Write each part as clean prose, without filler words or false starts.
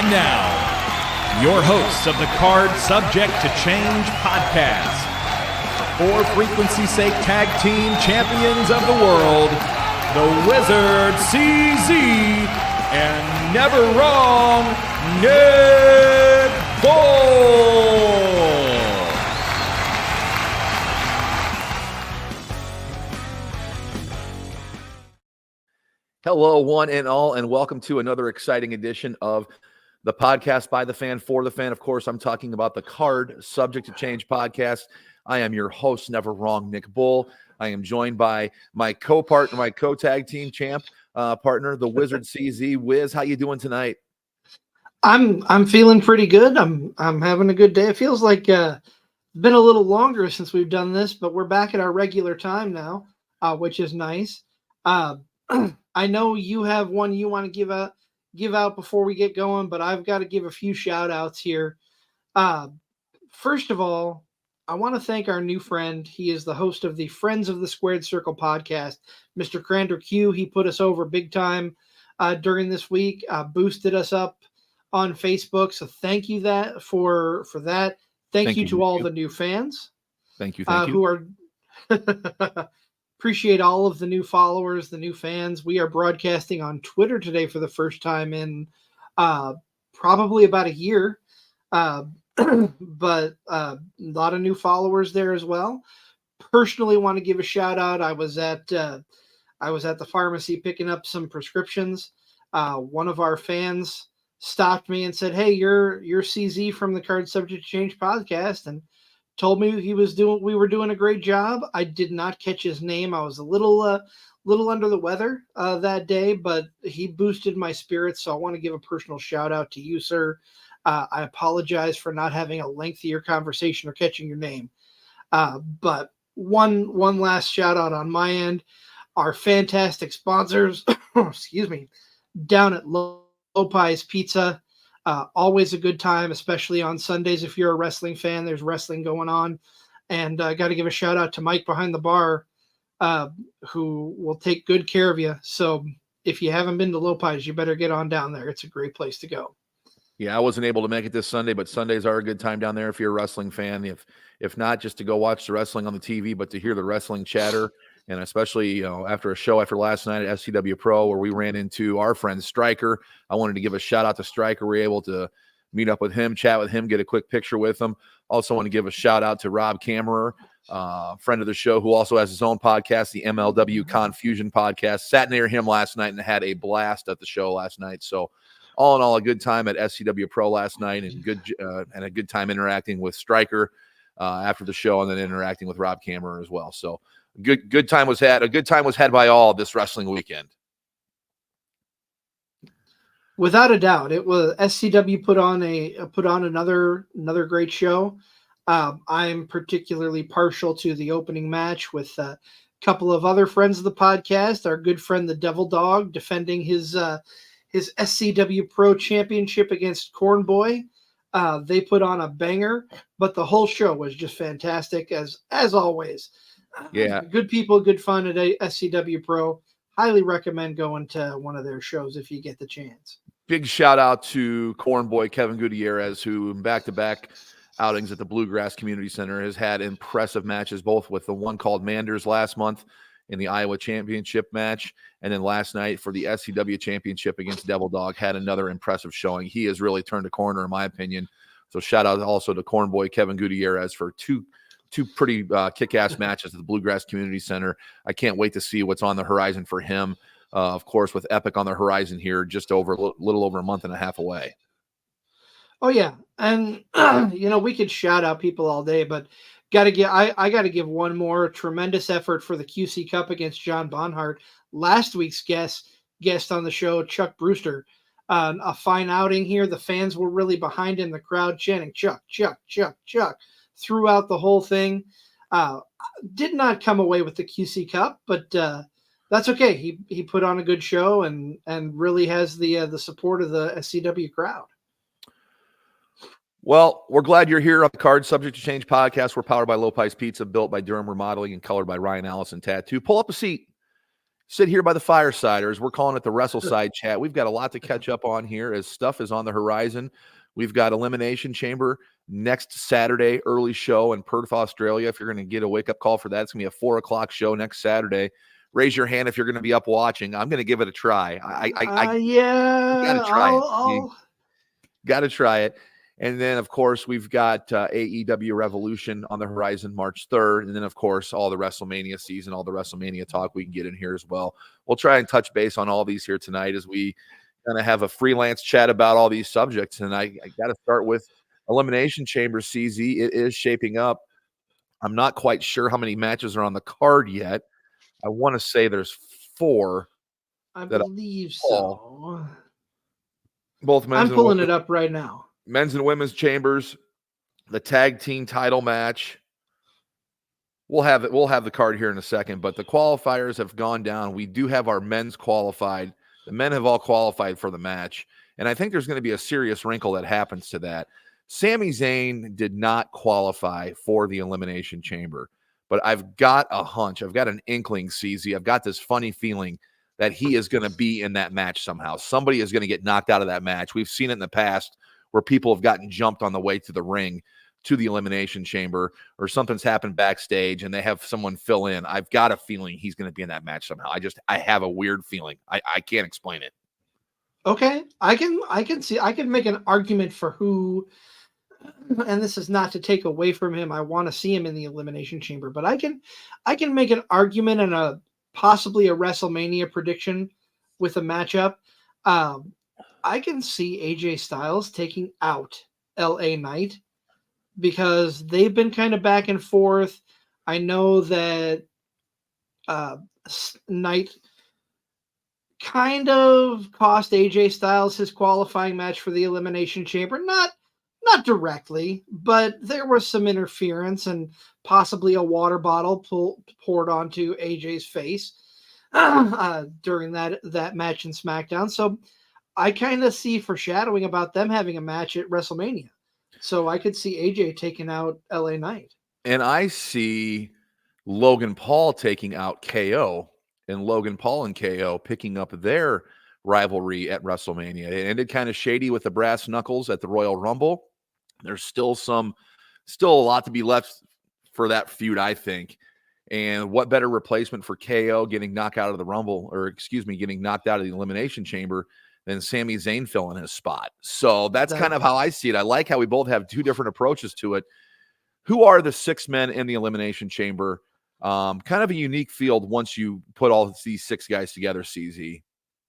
And now, your hosts of the Card Subject to Change podcast, for frequency's sake tag team champions of the world, the Wizard CZ and Never Wrong Nick Bull. Hello, one and all, and welcome to another exciting edition of the podcast by the fan, for the fan. Of course, I'm talking about the Card Subject to Change podcast. I am your host, Never Wrong Nick Bull. I am joined by my co-partner, my co-tag team champ partner, the Wizard CZ. Wiz, how you doing tonight? I'm feeling pretty good. I'm having a good day. It feels like it's been a little longer since we've done this, but we're back at our regular time now, which is nice. I know you have one you want to give out before we get going, but I've got to give a few shout outs here. First of all, I want to thank our new friend. He is the host of the Friends of the Squared Circle podcast, Mr. Crander Q. He put us over big time during this week, boosted us up on Facebook. So thank you for that. Thank you to all the new fans. Thank you. Who are appreciate all of the new followers, the new fans. We are broadcasting on Twitter today for the first time in probably about a year. But a lot of new followers there as well. Personally want to give a shout out. I was at the pharmacy picking up some prescriptions. One of our fans stopped me and said, "Hey, you're CZ from the Card Subject to Change podcast," and told me we were doing a great job. I did not catch his name. I was a little under the weather that day, but he boosted my spirits. So I want to give a personal shout out to you, sir. I apologize for not having a lengthier conversation or catching your name. But one last shout out on my end. Our fantastic sponsors, excuse me, down at Lopez Pizza. Always a good time, especially on Sundays. If you're a wrestling fan, there's wrestling going on. And I got to give a shout out to Mike behind the bar, who will take good care of you. So if you haven't been to Lopez, you better get on down there. It's a great place to go. Yeah, I wasn't able to make it this Sunday, but Sundays are a good time down there if you're a wrestling fan. If not, just to go watch the wrestling on the TV, but to hear the wrestling chatter, and especially after a show after last night at SCW Pro where we ran into our friend Stryker. I wanted to give a shout out to Stryker. We were able to meet up with him, chat with him, get a quick picture with him. Also want to give a shout out to Rob Kammerer, friend of the show, who also has his own podcast, the MLW Confusion podcast. Sat near him last night and had a blast at the show last night. So all in all, a good time at SCW Pro last night, and a good time interacting with Stryker after the show, and then interacting with Rob Kammerer as well. So good time was had. A good time was had by all this wrestling weekend. Without a doubt, it was SCW put on another great show. I'm particularly partial to the opening match with a couple of other friends of the podcast. Our good friend the Devil Dog defending his SCW Pro Championship against Corn Boy. They put on a banger, but the whole show was just fantastic as always. Yeah, good people, good fun at SCW Pro. Highly recommend going to one of their shows if you get the chance. Big shout out to Corn Boy Kevin Gutierrez, who in back-to-back outings at the Bluegrass Community Center has had impressive matches, both with the one called Manders last month in the Iowa Championship match, and then last night for the SCW Championship against Devil Dog, had another impressive showing. He has really turned a corner, in my opinion. So shout out also to Corn Boy Kevin Gutierrez for two pretty kick-ass matches at the Bluegrass Community Center. I can't wait to see what's on the horizon for him. Of course, with Epic on the horizon here, just a little over a month and a half away. Oh yeah, and we could shout out people all day, but I got to give one more tremendous effort for the QC Cup against John Bonhart. Last week's guest on the show, Chuck Brewster, a fine outing here. The fans were really behind him. The crowd chanting "Chuck, Chuck, Chuck, Chuck" throughout the whole thing. Did not come away with the QC Cup, but that's okay. He put on a good show and really has the support of the SCW crowd. Well, we're glad you're here on the Card Subject to Change podcast. We're powered by Lopez Pizza, built by Durham Remodeling, and colored by Ryan Allison Tattoo. Pull up a seat sit here by the firesiders. We're calling it the WrestleSide chat. We've got a lot to catch up on here as stuff is on the horizon. We've got Elimination Chamber next Saturday, early show in Perth, Australia. If you're going to get a wake-up call for that, it's going to be a 4:00 show next Saturday. Raise your hand if you're going to be up watching. I'm going to give it a try. Yeah, got to try it. Got to try it. And then, of course, we've got AEW Revolution on the horizon March 3rd. And then, of course, all the WrestleMania season, all the WrestleMania talk we can get in here as well. We'll try and touch base on all these here tonight as we kind of have a freelance chat about all these subjects. And I got to start with Elimination Chamber, CZ. It is shaping up. I'm not quite sure how many matches are on the card yet. I want to say there's 4. I believe so. Both men's I'm pulling it up right now. Men's and women's chambers, the tag team title match. We'll have the card here in a second, but the qualifiers have gone down. We do have our men's qualified. The men have all qualified for the match, and I think there's going to be a serious wrinkle that happens to that. Sami Zayn did not qualify for the Elimination Chamber, but I've got a hunch. I've got an inkling, CZ. I've got this funny feeling that he is going to be in that match somehow. Somebody is going to get knocked out of that match. We've seen it in the past where people have gotten jumped on the way to the ring, to the Elimination Chamber, or something's happened backstage and they have someone fill in. I've got a feeling he's going to be in that match somehow. I have a weird feeling. I can't explain it. Okay. I can make an argument for who, and this is not to take away from him. I want to see him in the Elimination Chamber, but I can make an argument and possibly a WrestleMania prediction with a matchup. I can see AJ Styles taking out LA Knight because they've been kind of back and forth. I know that Knight kind of cost AJ Styles his qualifying match for the Elimination Chamber. Not directly, but there was some interference and possibly a water bottle poured onto AJ's face during that match in SmackDown. So I kind of see foreshadowing about them having a match at WrestleMania. So I could see AJ taking out LA Knight. And I see Logan Paul taking out KO, and Logan Paul and KO picking up their rivalry at WrestleMania. It ended kind of shady with the brass knuckles at the Royal Rumble. There's still a lot to be left for that feud, I think. And what better replacement for KO getting knocked out of the Rumble, getting knocked out of the Elimination Chamber than Sami Zayn filling his spot. So that's kind of how I see it. I like how we both have 2 different approaches to it. Who are the 6 men in the Elimination Chamber? Kind of a unique field once you put all these 6 guys together, CZ.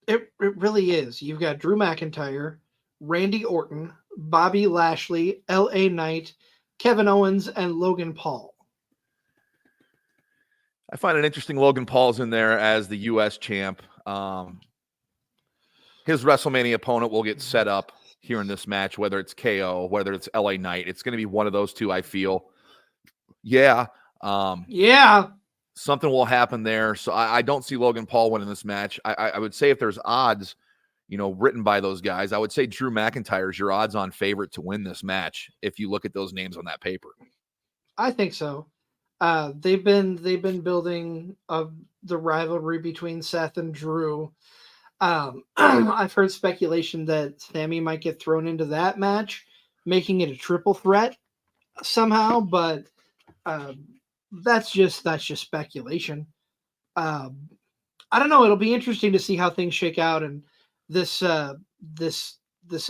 It really is. You've got Drew McIntyre, Randy Orton, Bobby Lashley, LA Knight, Kevin Owens, and Logan Paul. I find it interesting Logan Paul's in there as the U.S. champ. His WrestleMania opponent will get set up here in this match, whether it's KO, whether it's LA Knight. It's going to be one of those 2, I feel. Yeah. Something will happen there. So I don't see Logan Paul winning this match. I would say if there's odds, written by those guys, I would say Drew McIntyre is your odds-on favorite to win this match if you look at those names on that paper. I think so. They've been building the rivalry between Seth and Drew. I've heard speculation that Sami might get thrown into that match, making it a triple threat somehow, but that's just speculation. I don't know. It'll be interesting to see how things shake out, and this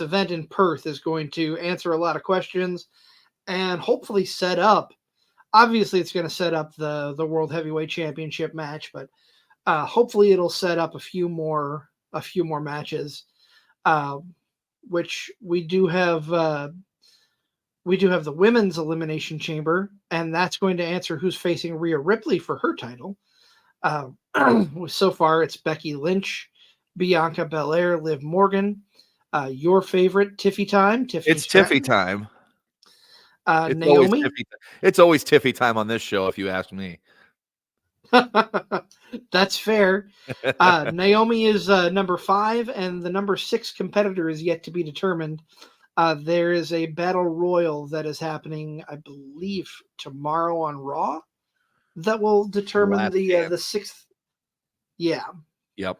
event in Perth is going to answer a lot of questions and hopefully set up. Obviously, it's going to set up the World Heavyweight Championship match, but hopefully it'll set up a few more matches, which we do have the Women's Elimination Chamber, and that's going to answer who's facing Rhea Ripley for her title. So far, it's Becky Lynch, Bianca Belair, Liv Morgan. Your favorite, Tiffy time. It's Tiffy time. Naomi. It's always Tiffy time on this show, if you ask me. That's fair. Naomi is number 5, and the number 6 competitor is yet to be determined. There is a battle royal that is happening, I believe, tomorrow on Raw that will determine the 6th. Yeah. Yep.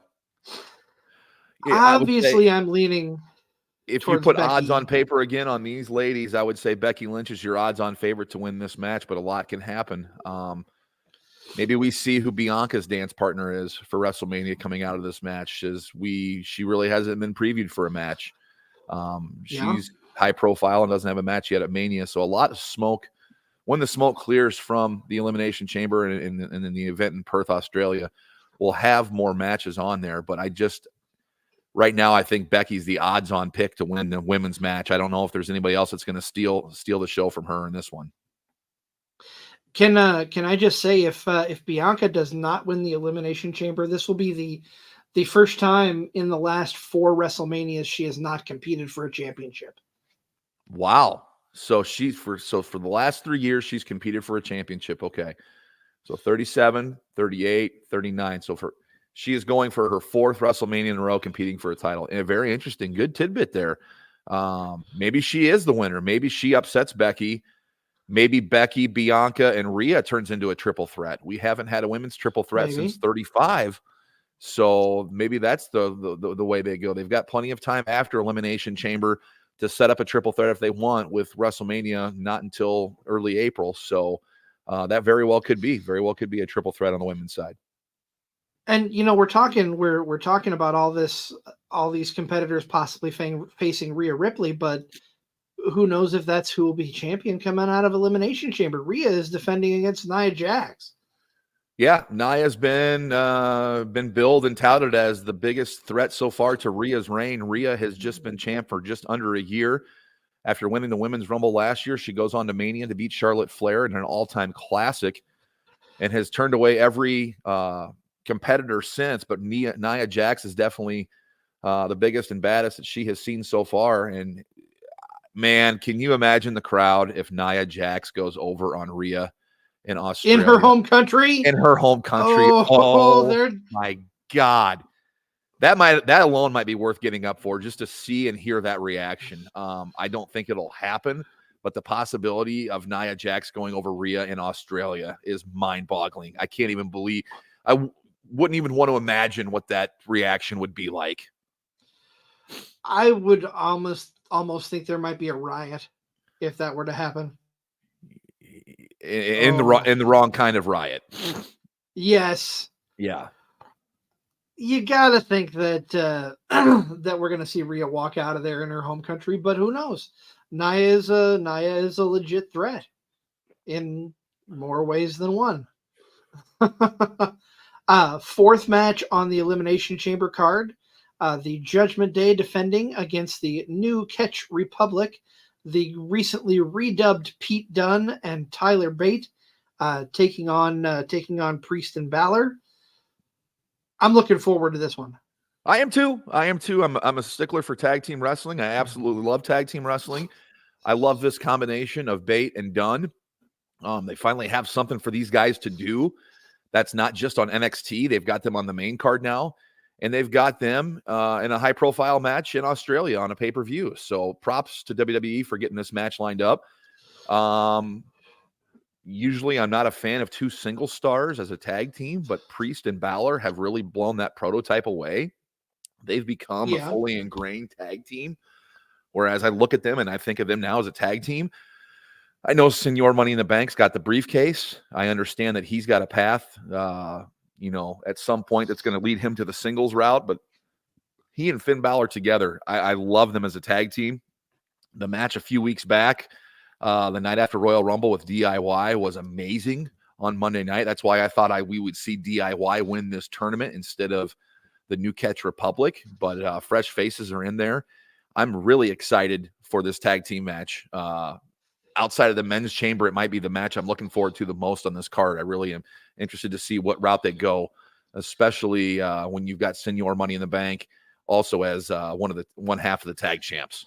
Yeah, I would say Obviously, I'm leaning if you towards put odds Becky. on paper again on these ladies, I would say Becky Lynch is your odds-on favorite to win this match, but a lot can happen. Maybe we see who Bianca's dance partner is for WrestleMania coming out of this match, as she really hasn't been previewed for a match. She's high profile and doesn't have a match yet at Mania, so a lot of smoke. When the smoke clears from the Elimination Chamber and in the event in Perth, Australia, we'll have more matches on there. But right now, I think Becky's the odds-on pick to win the women's match. I don't know if there's anybody else that's going to steal the show from her in this one. Can I just say, if Bianca does not win the Elimination Chamber, this will be the first time in the last 4 WrestleManias she has not competed for a championship. Wow. So for the last 3 years, she's competed for a championship. Okay. So 37, 38, 39. So she is going for her 4th WrestleMania in a row competing for a title. And a very interesting, good tidbit there. Maybe she is the winner. Maybe she upsets Becky. Maybe Becky, Bianca, and Rhea turns into a triple threat. We haven't had a women's triple threat since 35. So maybe that's the way they go. They've got plenty of time after Elimination Chamber to set up a triple threat if they want, with WrestleMania not until early April. So that very well could be a triple threat on the women's side. And we're talking about all these competitors possibly facing Rhea Ripley, but who knows if that's who will be champion coming out of Elimination Chamber. Rhea is defending against Nia Jax. Yeah, Nia's been billed and touted as the biggest threat so far to Rhea's reign. Rhea has just been champ for just under a year. After winning the Women's Rumble last year, she goes on to Mania to beat Charlotte Flair in an all-time classic, and has turned away every competitor since. But Nia Jax is definitely the biggest and baddest that she has seen so far. And man, can you imagine the crowd if Nia Jax goes over on Rhea in Australia? In her home country? In her home country. Oh my God. That alone might be worth getting up for, just to see and hear that reaction. I don't think it'll happen, but the possibility of Nia Jax going over Rhea in Australia is mind-boggling. I can't even believe – I wouldn't even want to imagine what that reaction would be like. I would almost think there might be a riot if that were to happen. In the wrong kind of riot. Yes. Yeah. You gotta think that that we're gonna see Rhea walk out of there in her home country, but who knows? Nia is a legit threat in more ways than one. 4th match on the Elimination Chamber card. The Judgment Day defending against the New Catch Republic, the recently redubbed Pete Dunne and Tyler Bate, taking on Priest and Balor. I'm looking forward to this one. I am too. I'm a stickler for tag team wrestling. I absolutely love tag team wrestling. I love this combination of Bate and Dunne. They finally have something for these guys to do that's not just on NXT. They've got them on the main card now, and they've got them in a high-profile match in Australia on a pay-per-view. So props to WWE for getting this match lined up. Usually I'm not a fan of 2 single stars as a tag team, but Priest and Balor have really blown that prototype away. They've become a fully ingrained tag team, whereas I look at them and I think of them now as a tag team. I know Senor Money in the Bank's got the briefcase. I understand that he's got a path, at some point that's going to lead him to the singles route, but he and Finn Balor together, I love them as a tag team. The match a few weeks back, the night after Royal Rumble with DIY, was amazing on Monday night. That's why I thought we would see DIY win this tournament instead of the New Catch Republic, but fresh faces are in there. I'm really excited for this tag team match. Outside of the men's chamber, it might be the match I'm looking forward to the most on this card. I really am interested to see what route they go, especially when you've got Senor Money in the Bank also as one half of the tag champs.